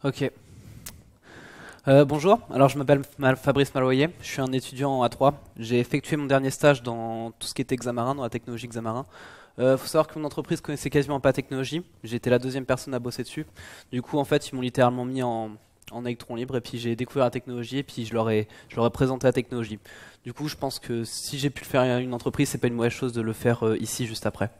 Ok. Bonjour, alors je m'appelle Fabrice Maloyer, je suis un étudiant en A3. J'ai effectué mon dernier stage dans tout ce qui était Xamarin, dans la technologie Xamarin. Faut savoir que mon entreprise connaissait quasiment pas la technologie. J'ai été la deuxième personne à bosser dessus. Du coup, en fait, ils m'ont littéralement mis en électron libre et puis j'ai découvert la technologie et puis je leur ai présenté la technologie. Du coup, je pense que si j'ai pu le faire à une entreprise, c'est pas une mauvaise chose de le faire ici juste après.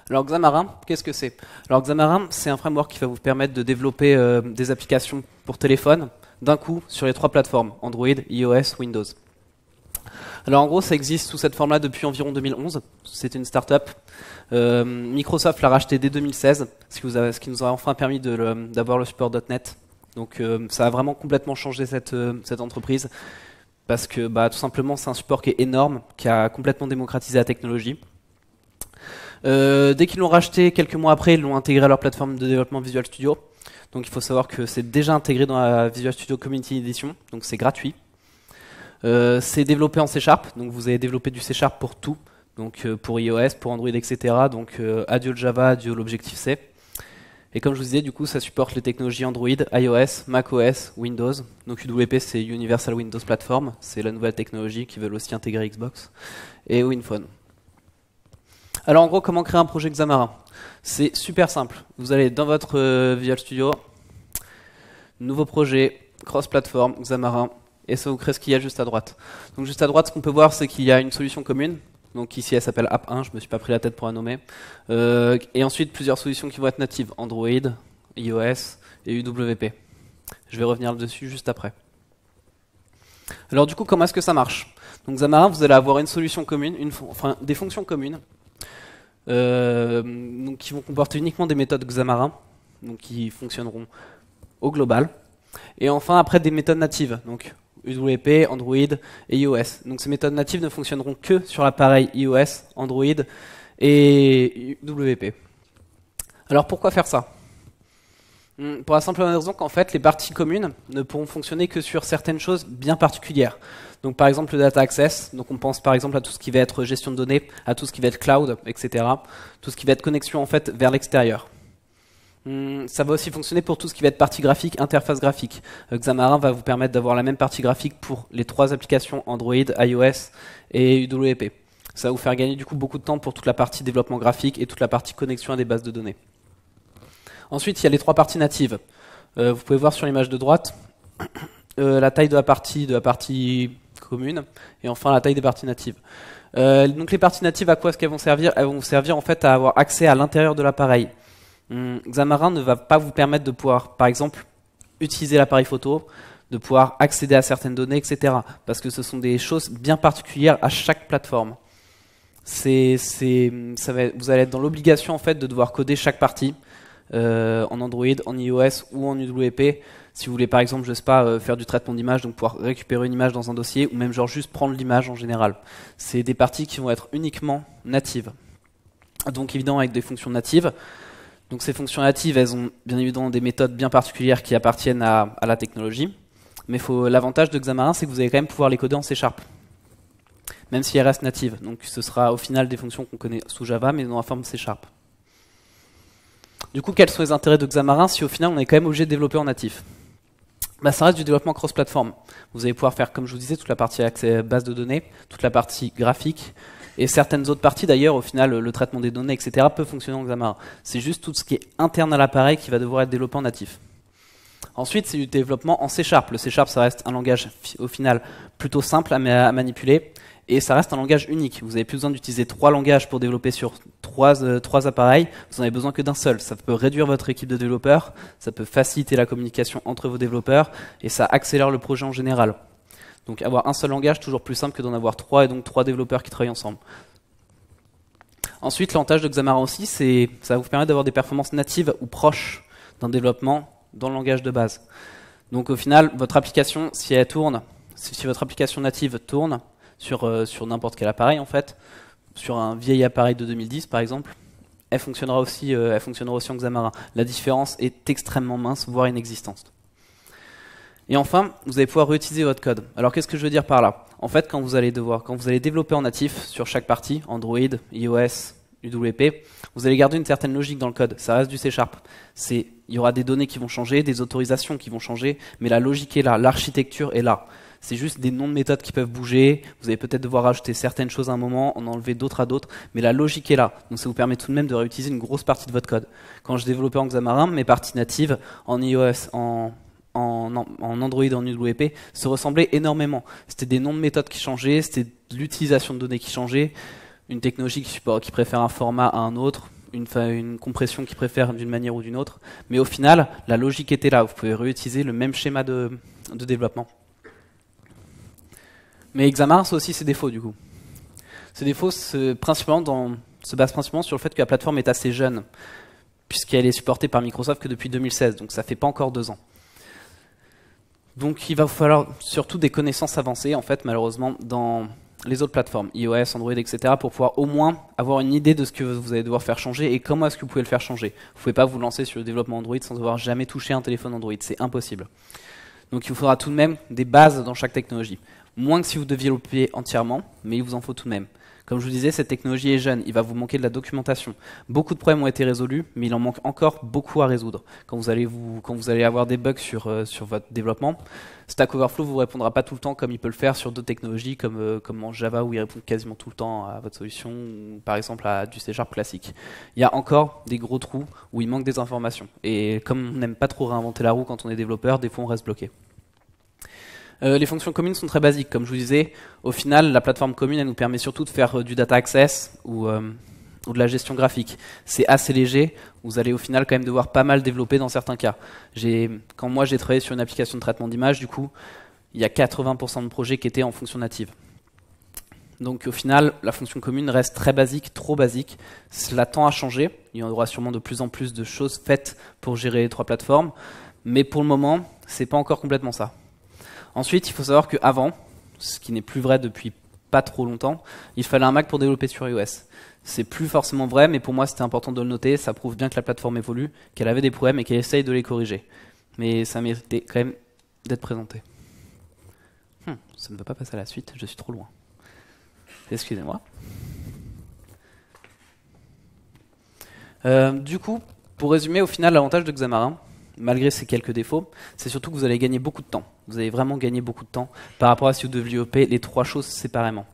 Alors Xamarin, qu'est-ce que c'est? Alors Xamarin, c'est un framework qui va vous permettre de développer des applications pour téléphone d'un coup sur les trois plateformes, Android, iOS, Windows. Alors en gros, ça existe sous cette forme-là depuis environ 2011. C'est une start-up. Microsoft l'a racheté dès 2016, ce qui nous a enfin permis d'avoir le support .NET. Donc ça a vraiment complètement changé cette entreprise parce que tout simplement c'est un support qui est énorme, qui a complètement démocratisé la technologie. Dès qu'ils l'ont racheté, quelques mois après, ils l'ont intégré à leur plateforme de développement Visual Studio. Donc il faut savoir que c'est déjà intégré dans la Visual Studio Community Edition, donc c'est gratuit. C'est développé en C#, donc vous avez développé du C# pour tout, donc pour iOS, pour Android, etc. Donc adieu le Java, adieu l'Objective-C. Et comme je vous disais, du coup, ça supporte les technologies Android, iOS, macOS, Windows. Donc UWP, c'est Universal Windows Platform, c'est la nouvelle technologie qui veulent aussi intégrer Xbox, et WinPhone. Alors en gros, comment créer un projet Xamarin? C'est super simple. Vous allez dans votre Visual Studio, nouveau projet, cross-platform, Xamarin, et ça vous crée ce qu'il y a juste à droite. Donc juste à droite, ce qu'on peut voir, c'est qu'il y a une solution commune. Donc ici, elle s'appelle App 1, je me suis pas pris la tête pour la nommer. Et ensuite, plusieurs solutions qui vont être natives, Android, iOS et UWP. Je vais revenir dessus juste après. Alors du coup, comment est-ce que ça marche? Donc Xamarin, vous allez avoir une solution commune, des fonctions communes, donc qui vont comporter uniquement des méthodes Xamarin, donc qui fonctionneront au global. Et enfin, après, des méthodes natives, donc UWP, Android et iOS. Donc ces méthodes natives ne fonctionneront que sur l'appareil iOS, Android et UWP. Alors pourquoi faire ça? Pour la simple raison qu'en fait, les parties communes ne pourront fonctionner que sur certaines choses bien particulières. Donc par exemple le data access, donc on pense par exemple à tout ce qui va être gestion de données, à tout ce qui va être cloud, etc. Tout ce qui va être connexion en fait vers l'extérieur. Ça va aussi fonctionner pour tout ce qui va être partie graphique, interface graphique. Xamarin va vous permettre d'avoir la même partie graphique pour les trois applications Android, iOS et UWP. Ça va vous faire gagner du coup beaucoup de temps pour toute la partie développement graphique et toute la partie connexion à des bases de données. Ensuite, il y a les trois parties natives. Vous pouvez voir sur l'image de droite la taille de la partie commune et enfin la taille des parties natives. Donc les parties natives, à quoi est-ce qu'elles vont servir? Elles vont vous servir en fait à avoir accès à l'intérieur de l'appareil. Xamarin ne va pas vous permettre de pouvoir, par exemple, utiliser l'appareil photo, de pouvoir accéder à certaines données, etc. Parce que ce sont des choses bien particulières à chaque plateforme. Vous allez être dans l'obligation en fait de devoir coder chaque partie en Android, en iOS ou en UWP. Si vous voulez par exemple, je sais pas, faire du traitement d'image, donc pouvoir récupérer une image dans un dossier, ou même genre juste prendre l'image en général. C'est des parties qui vont être uniquement natives. Donc évidemment avec des fonctions natives. Donc ces fonctions natives, elles ont bien évidemment des méthodes bien particulières qui appartiennent à la technologie. Mais l'avantage de Xamarin, c'est que vous allez quand même pouvoir les coder en C#. Même si elles restent natives. Donc ce sera au final des fonctions qu'on connaît sous Java, mais dans la forme C#. Du coup, quels sont les intérêts de Xamarin si au final on est quand même obligé de développer en natif? Ça reste du développement cross-platform. Vous allez pouvoir faire, comme je vous disais, toute la partie accès base de données, toute la partie graphique, et certaines autres parties d'ailleurs, au final, le traitement des données, etc. peut fonctionner en Xamarin. C'est juste tout ce qui est interne à l'appareil qui va devoir être développé en natif. Ensuite, c'est du développement en C#. Le C#, ça reste un langage, au final, plutôt simple à manipuler, et ça reste un langage unique. Vous n'avez plus besoin d'utiliser 3 langages pour développer sur 3 appareils, vous n'en avez besoin que d'un seul. Ça peut réduire votre équipe de développeurs, ça peut faciliter la communication entre vos développeurs, et ça accélère le projet en général. Donc avoir un seul langage, toujours plus simple que d'en avoir 3, et donc 3 développeurs qui travaillent ensemble. Ensuite, l'avantage de Xamarin aussi, c'est ça va vous permettre d'avoir des performances natives ou proches d'un développement dans le langage de base. Donc au final, votre application, si elle tourne, si votre application native tourne sur n'importe quel appareil en fait, sur un vieil appareil de 2010 par exemple, elle fonctionnera aussi en Xamarin. La différence est extrêmement mince, voire inexistante. Et enfin, vous allez pouvoir réutiliser votre code. Alors qu'est-ce que je veux dire par là? En fait, quand vous allez développer en natif sur chaque partie, Android, iOS, UWP, vous allez garder une certaine logique dans le code. Ça reste du C#. Il y aura des données qui vont changer, des autorisations qui vont changer, mais la logique est là, l'architecture est là. C'est juste des noms de méthodes qui peuvent bouger. Vous allez peut-être devoir rajouter certaines choses à un moment, en enlever d'autres à d'autres, mais la logique est là. Donc ça vous permet tout de même de réutiliser une grosse partie de votre code. Quand je développais en Xamarin, mes parties natives en iOS, en Android, en UWP, se ressemblaient énormément. C'était des noms de méthodes qui changeaient, c'était l'utilisation de données qui changeait, une technologie qui préfère un format à un autre, une compression qui préfère d'une manière ou d'une autre. Mais au final, la logique était là. Vous pouvez réutiliser le même schéma de développement. Mais Xamarin, c'est aussi ses défauts, du coup. Ces défauts se basent principalement sur le fait que la plateforme est assez jeune, puisqu'elle est supportée par Microsoft que depuis 2016, donc ça fait pas encore 2 ans. Donc il va vous falloir surtout des connaissances avancées, en fait, malheureusement, dans les autres plateformes, iOS, Android, etc., pour pouvoir au moins avoir une idée de ce que vous allez devoir faire changer et comment est-ce que vous pouvez le faire changer. Vous ne pouvez pas vous lancer sur le développement Android sans avoir jamais touché un téléphone Android, c'est impossible. Donc il vous faudra tout de même des bases dans chaque technologie. Moins que si vous développez entièrement, mais il vous en faut tout de même. Comme je vous disais, cette technologie est jeune, il va vous manquer de la documentation. Beaucoup de problèmes ont été résolus, mais il en manque encore beaucoup à résoudre. Quand vous allez avoir des bugs sur votre développement, Stack Overflow ne vous répondra pas tout le temps comme il peut le faire sur d'autres technologies comme en Java où il répond quasiment tout le temps à votre solution ou par exemple à du C# classique. Il y a encore des gros trous où il manque des informations. Et comme on n'aime pas trop réinventer la roue quand on est développeur, des fois on reste bloqué. Les fonctions communes sont très basiques. Comme je vous disais, au final, la plateforme commune, elle nous permet surtout de faire du data access ou de la gestion graphique. C'est assez léger. Vous allez au final quand même devoir pas mal développer dans certains cas. Quand moi j'ai travaillé sur une application de traitement d'image, du coup, il y a 80% de projets qui étaient en fonction native. Donc au final, la fonction commune reste très basique, trop basique. Cela tend à changer. Il y aura sûrement de plus en plus de choses faites pour gérer les 3 plateformes. Mais pour le moment, c'est pas encore complètement ça. Ensuite, il faut savoir qu'avant, ce qui n'est plus vrai depuis pas trop longtemps, il fallait un Mac pour développer sur iOS. C'est plus forcément vrai, mais pour moi c'était important de le noter, ça prouve bien que la plateforme évolue, qu'elle avait des problèmes et qu'elle essaye de les corriger. Mais ça méritait quand même d'être présenté. Ça ne va pas passer à la suite, je suis trop loin. Excusez-moi. Du coup, pour résumer, au final, l'avantage de Xamarin, malgré ses quelques défauts, c'est surtout que vous allez gagner beaucoup de temps. Vous allez vraiment gagner beaucoup de temps par rapport à si vous développez les 3 choses séparément.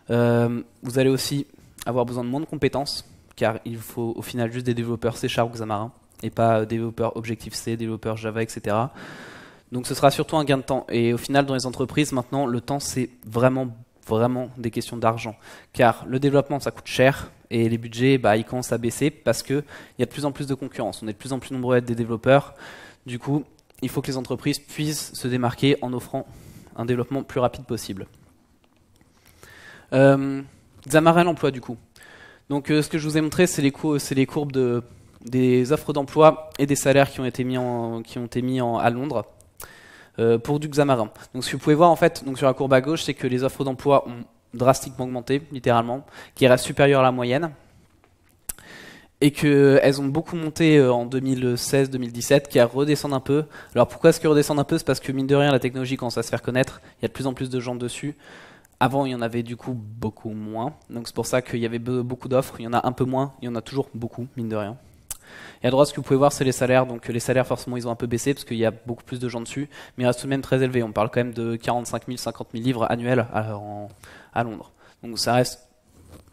Vous allez aussi avoir besoin de moins de compétences, car il faut au final juste des développeurs C# ou Xamarin, et pas développeurs Objective-C, développeurs Java, etc. Donc ce sera surtout un gain de temps. Et au final, dans les entreprises, maintenant, le temps, c'est vraiment des questions d'argent. Car le développement, ça coûte cher, et les budgets, ils commencent à baisser parce qu'il y a de plus en plus de concurrence. On est de plus en plus nombreux à être des développeurs. Du coup, il faut que les entreprises puissent se démarquer en offrant un développement plus rapide possible. Xamarin l'emploi, du coup. Donc ce que je vous ai montré, c'est les courbes des offres d'emploi et des salaires qui ont été mis à Londres pour du Xamarin. Donc ce que vous pouvez voir en fait, donc sur la courbe à gauche, c'est que les offres d'emploi ont drastiquement augmenté, littéralement, qui reste supérieure à la moyenne, et qu'elles ont beaucoup monté en 2016-2017, qui redescendent un peu. Alors pourquoi est-ce qu'elles redescendent un peu? C'est parce que mine de rien, la technologie commence à se faire connaître, il y a de plus en plus de gens dessus. Avant, il y en avait du coup beaucoup moins, donc c'est pour ça qu'il y avait beaucoup d'offres, il y en a un peu moins, il y en a toujours beaucoup, mine de rien. Et à droite, ce que vous pouvez voir, c'est les salaires. Donc les salaires, forcément, ils ont un peu baissé parce qu'il y a beaucoup plus de gens dessus, mais ils restent tout de même très élevés. On parle quand même de 45 000, 50 000 livres annuels à Londres. Donc ça reste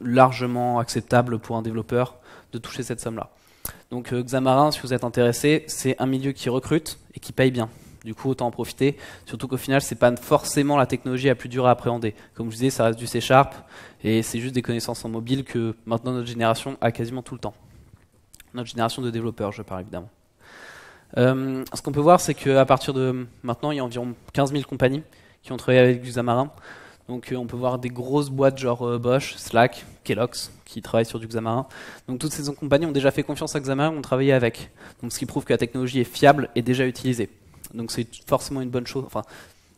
largement acceptable pour un développeur de toucher cette somme-là. Donc Xamarin, si vous êtes intéressé, c'est un milieu qui recrute et qui paye bien. Du coup, autant en profiter. Surtout qu'au final, c'est pas forcément la technologie la plus dure à appréhender. Comme je disais, ça reste du C# et c'est juste des connaissances en mobile que maintenant notre génération a quasiment tout le temps. Notre génération de développeurs, je parle évidemment. Ce qu'on peut voir, c'est qu'à partir de maintenant, il y a environ 15 000 compagnies qui ont travaillé avec du Xamarin. Donc on peut voir des grosses boîtes genre Bosch, Slack, Kellogg's qui travaillent sur du Xamarin. Donc toutes ces compagnies ont déjà fait confiance à Xamarin, ont travaillé avec. Donc ce qui prouve que la technologie est fiable et déjà utilisée. Donc c'est forcément une bonne chose. Enfin,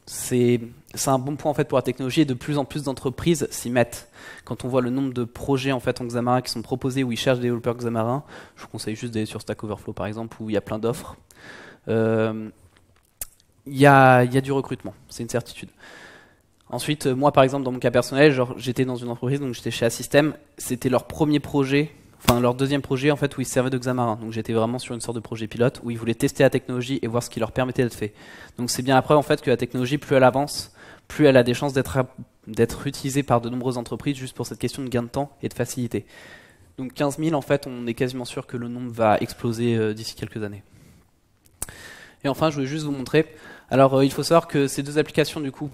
c'est un bon point en fait pour la technologie et de plus en plus d'entreprises s'y mettent. Quand on voit le nombre de projets en fait en Xamarin qui sont proposés où ils cherchent des développeurs Xamarin, je vous conseille juste d'aller sur Stack Overflow par exemple où il y a plein d'offres. Il y a du recrutement, c'est une certitude. Ensuite, moi par exemple dans mon cas personnel, genre j'étais dans une entreprise, donc j'étais chez Assystem, c'était leur premier projet, enfin leur deuxième projet en fait où ils se servaient de Xamarin. Donc j'étais vraiment sur une sorte de projet pilote où ils voulaient tester la technologie et voir ce qui leur permettait d'être fait. Donc c'est bien après en fait que la technologie, plus elle avance, plus elle a des chances d'être utilisée par de nombreuses entreprises juste pour cette question de gain de temps et de facilité. Donc 15 000 en fait, on est quasiment sûr que le nombre va exploser d'ici quelques années. Et enfin, je voulais juste vous montrer. Alors il faut savoir que ces deux applications du coup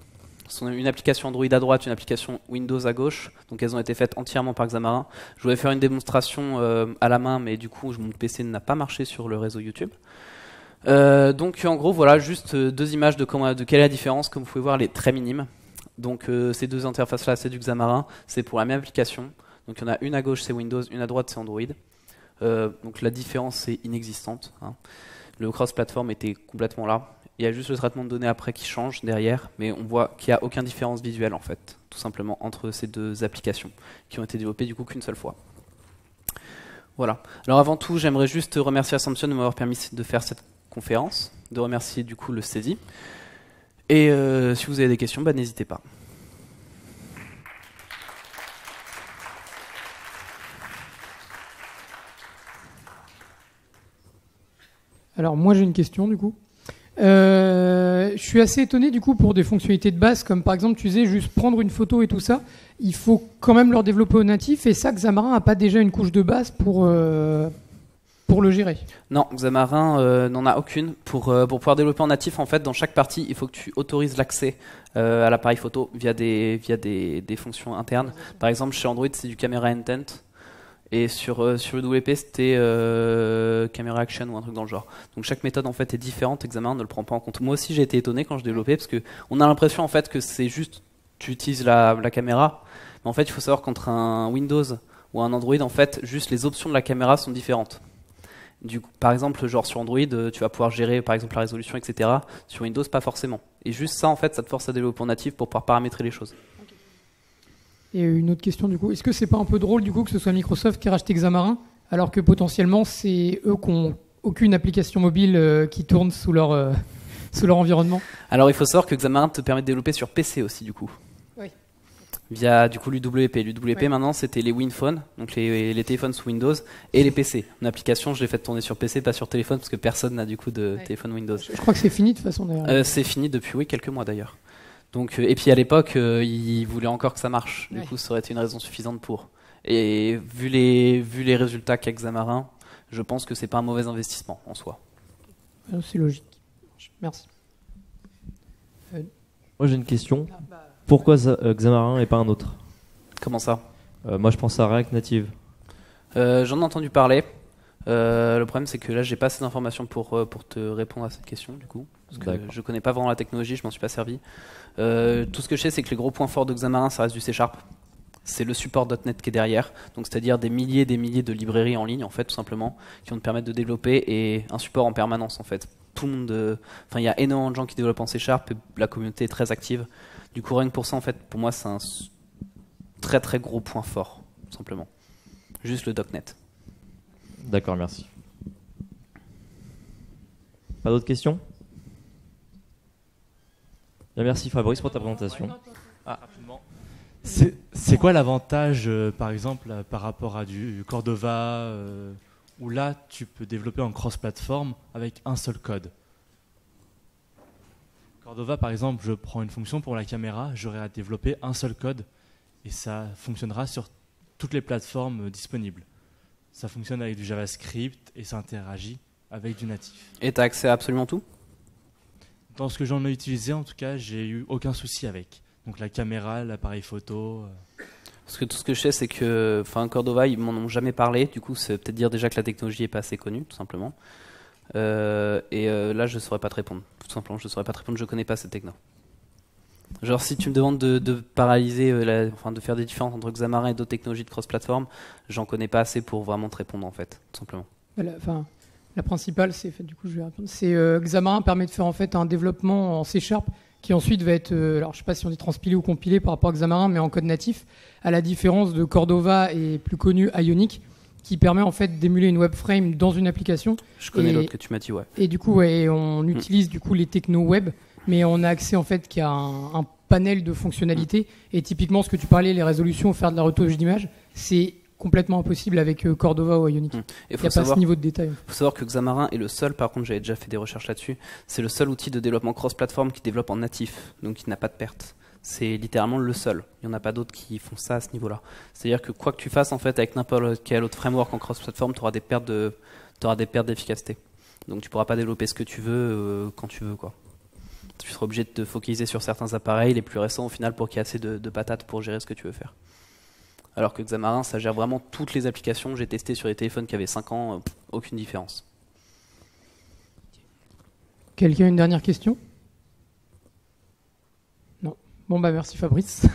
sont une application Android à droite, une application Windows à gauche. Donc elles ont été faites entièrement par Xamarin. Je voulais faire une démonstration à la main, mais du coup mon PC n'a pas marché sur le réseau YouTube. Donc en gros voilà, juste deux images de quelle est la différence. Comme vous pouvez voir, elle est très minime. Donc ces deux interfaces là, c'est du Xamarin, c'est pour la même application. Donc il y en a une à gauche c'est Windows, une à droite c'est Android. Donc la différence est inexistante, hein. Le cross-platform était complètement là. Il y a juste le traitement de données après qui change derrière, mais on voit qu'il n'y a aucune différence visuelle en fait, tout simplement entre ces deux applications qui ont été développées du coup qu'une seule fois. Voilà. Alors avant tout, j'aimerais juste remercier Assumption de m'avoir permis de faire cette conférence, de remercier du coup le CESI. Et si vous avez des questions, bah, n'hésitez pas. Alors moi j'ai une question du coup. Je suis assez étonné du coup pour des fonctionnalités de base comme par exemple tu disais juste prendre une photo et tout ça, il faut quand même leur développer au natif et ça Xamarin n'a pas déjà une couche de base pour le gérer. Non, Xamarin n'en a aucune. Pour pouvoir développer en natif, en fait, dans chaque partie, il faut que tu autorises l'accès à l'appareil photo via des fonctions internes. Par exemple, chez Android, c'est du camera intent. Et sur UWP, c'était camera action ou un truc dans le genre. Donc chaque méthode en fait est différente. Xamarin ne le prend pas en compte. Moi aussi, j'ai été étonné quand je développais parce que on a l'impression en fait que c'est juste tu utilises la caméra. Mais en fait, il faut savoir qu'entre un Windows ou un Android, en fait, juste les options de la caméra sont différentes. Du coup, par exemple, genre sur Android, tu vas pouvoir gérer par exemple la résolution, etc. Sur Windows, pas forcément. Et juste ça, en fait, ça te force à développer en natif pour pouvoir paramétrer les choses. Et une autre question du coup, est-ce que c'est pas un peu drôle du coup que ce soit Microsoft qui a racheté Xamarin alors que potentiellement c'est eux qui n'ont aucune application mobile qui tourne sous leur environnement? Alors il faut savoir que Xamarin te permet de développer sur PC aussi du coup. Oui. Via du coup l'UWP. L'UWP oui. Maintenant c'était les WinPhone, donc les téléphones sous Windows et les PC. Une application je l'ai fait tourner sur PC, pas sur téléphone parce que personne n'a du coup de téléphone Windows. Je crois que c'est fini de toute façon d'ailleurs. C'est fini depuis quelques mois d'ailleurs. Donc, et puis à l'époque, ils voulaient encore que ça marche. Du coup, ça aurait été une raison suffisante pour. Et vu les résultats qu'a Xamarin, je pense que c'est pas un mauvais investissement en soi. C'est logique. Merci. Moi j'ai une question. Pourquoi Xamarin et pas un autre? Comment ça? Moi je pense à React Native. J'en ai entendu parler. Le problème c'est que là j'ai pas assez d'informations pour te répondre à cette question du coup. Parce que je connais pas vraiment la technologie, je m'en suis pas servi. Tout ce que je sais c'est que les gros points forts de Xamarin ça reste du C#. C'est le support .NET qui est derrière, donc c'est-à-dire des milliers de librairies en ligne en fait tout simplement qui vont te permettre de développer et un support en permanence en fait. Tout le monde, il y a énormément de gens qui développent en C#, et la communauté est très active. Du coup rien que pour ça en fait, pour moi c'est un très très gros point fort tout simplement. Juste le .NET. D'accord, merci. Pas d'autres questions? Bien, merci Fabrice pour ta présentation. Rapidement. C'est quoi l'avantage, par exemple, par rapport à du Cordova, où là, tu peux développer en cross-platform avec un seul code? Cordova, par exemple, je prends une fonction pour la caméra, j'aurai à développer un seul code et ça fonctionnera sur toutes les plateformes disponibles. Ça fonctionne avec du JavaScript et ça interagit avec du natif. Et tu as accès à absolument tout? Dans ce que j'en ai utilisé, en tout cas, j'ai eu aucun souci avec. Donc la caméra, l'appareil photo. Parce que tout ce que je sais, c'est que Cordova, ils m'en ont jamais parlé. Du coup, c'est peut-être dire déjà que la technologie est pas assez connue, tout simplement. Là, je saurais pas te répondre. Tout simplement, je saurais pas te répondre. Je connais pas cette techno. Genre, si tu me demandes de paralyser, de faire des différences entre Xamarin et d'autres technologies de cross-platform, j'en connais pas assez pour vraiment te répondre, en fait, tout simplement. La principale, c'est du coup, je vais répondre. C'est Xamarin permet de faire en fait un développement en C# qui ensuite va être, alors je sais pas si on dit transpilé ou compilé par rapport à Xamarin, mais en code natif, à la différence de Cordova et plus connu Ionic, qui permet en fait d'émuler une webframe dans une application. Je connais l'autre que tu m'as dit, ouais. Et du coup, on utilise du coup les technos web, mais on a accès en fait qu'à un panel de fonctionnalités. Et typiquement, ce que tu parlais, les résolutions, faire de la retouche d'image, c'est complètement impossible avec Cordova ou Ionic. Il n'y a pas ce niveau de détail. Il faut savoir que Xamarin est le seul, par contre j'avais déjà fait des recherches là-dessus, c'est le seul outil de développement cross-platform qui développe en natif, donc il n'a pas de perte. C'est littéralement le seul. Il n'y en a pas d'autres qui font ça à ce niveau-là. C'est-à-dire que quoi que tu fasses en fait avec n'importe quel autre framework en cross-platform, tu auras des pertes d'efficacité. Donc tu pourras pas développer ce que tu veux quand tu veux, quoi. Tu seras obligé de te focaliser sur certains appareils, les plus récents au final, pour qu'il y ait assez de patates pour gérer ce que tu veux faire. Alors que Xamarin, ça gère vraiment toutes les applications. J'ai testé sur des téléphones qui avaient 5 ans, aucune différence. Quelqu'un a une dernière question ? Non. Bon, bah merci Fabrice.